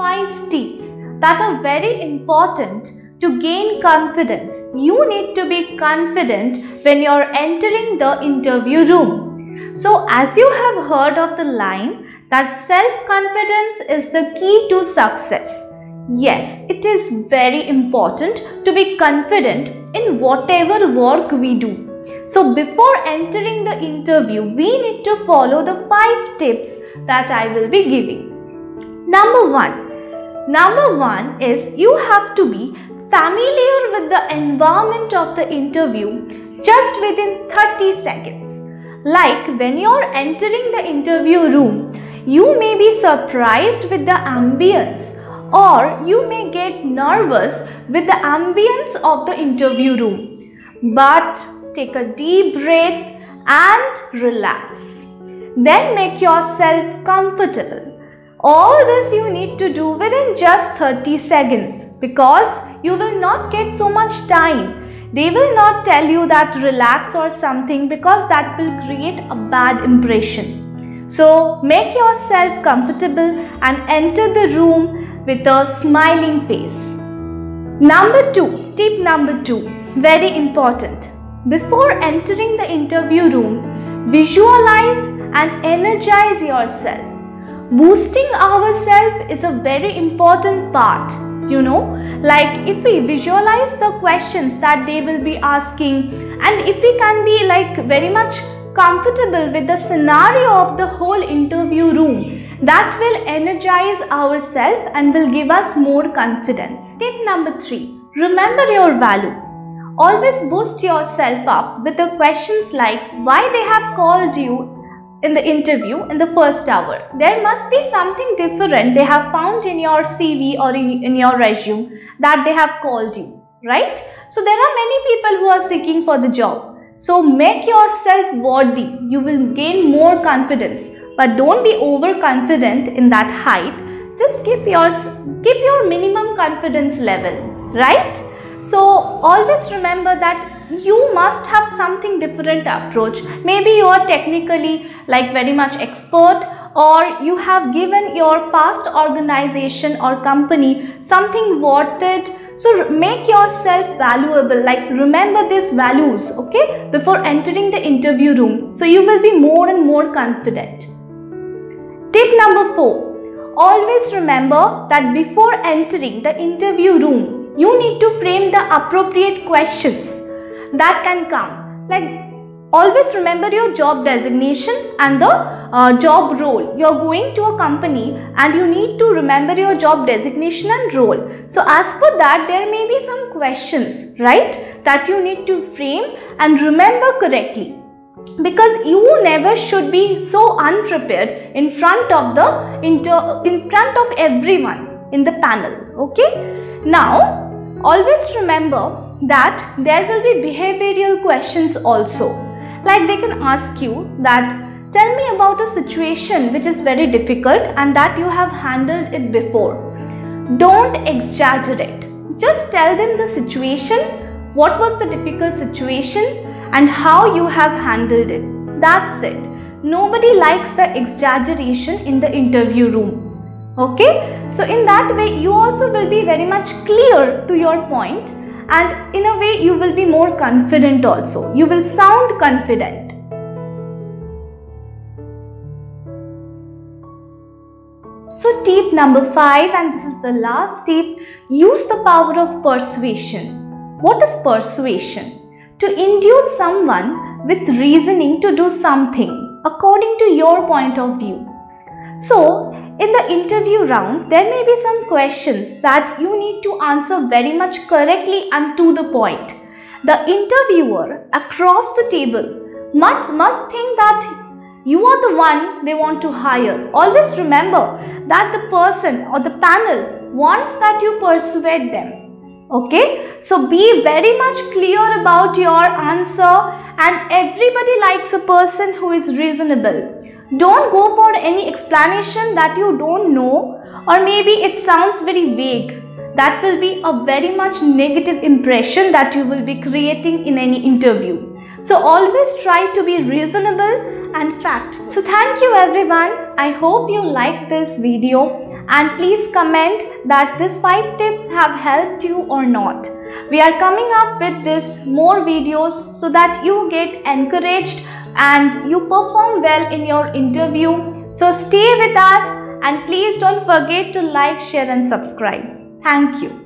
5 tips that are very important to gain confidence. You need to be confident when you're entering the interview room. So as you have heard of the line that self-confidence is the key to success. Yes, it is very important to be confident in whatever work we do. So before entering the interview, we need to follow the 5 tips that I will be giving. Number one is you have to be familiar with the environment of the interview just within 30 seconds. Like when you're entering the interview room, you may be surprised with the ambience, or you may get nervous with the ambience of the interview room. But take a deep breath and relax. Then make yourself comfortable. All this you need to do within just 30 seconds because you will not get so much time. They will not tell you that relax or something because that will create a bad impression. So make yourself comfortable and enter the room with a smiling face. Tip number 2, very important. Before entering the interview room, visualize and energize yourself. Boosting ourselves is a very important part, like if we visualize the questions that they will be asking, and if we can be very much comfortable with the scenario of the whole interview room, that will energize ourselves and will give us more confidence. Tip number 3, remember your value. Always boost yourself up with the questions like why they have called you in the interview in the first hour. There must be something different they have found in your CV or in your resume that they have called you, right? So there are many people who are seeking for the job. So make yourself worthy. You will gain more confidence, but don't be overconfident in that height. Just keep your minimum confidence level, right? So always remember that you must have something different approach. Maybe you are technically very much expert, or you have given your past organization or company something worth it. So make yourself valuable, remember these values, okay, before entering the interview room. So you will be more and more confident. Tip number 4, always remember that before entering the interview room, you need to frame the appropriate questions that can come. Always remember your job designation and the job role. You are going to a company and you need to remember your job designation and role. So as per that, there may be some questions, right, that you need to frame and remember correctly. Because you never should be so unprepared in front of everyone in the panel, okay? Now, always remember that there will be behavioral questions also. They can ask you that, tell me about a situation which is very difficult and that you have handled it before. Don't exaggerate. Just tell them the situation, what was the difficult situation and how you have handled it. That's it. Nobody likes the exaggeration in the interview room. Okay? So in that way, you also will be very much clear to your point, and in a way you will be more confident also. You will sound confident. So tip number 5, and this is the last tip, use the power of persuasion. What is persuasion? To induce someone with reasoning to do something according to your point of view. So in the interview round, there may be some questions that you need to answer very much correctly and to the point. The interviewer across the table must think that you are the one they want to hire. Always remember that the person or the panel wants that you persuade them. Okay? So be very much clear about your answer, and everybody likes a person who is reasonable. Don't go for any explanation that you don't know, or maybe it sounds very vague. That will be a very much negative impression that you will be creating in any interview. So always try to be reasonable and fact. So thank you everyone. I hope you liked this video, and please comment that these 5 tips have helped you or not. We are coming up with this more videos so that you get encouraged and you perform well in your interview. So stay with us and please don't forget to like, share and subscribe. Thank you.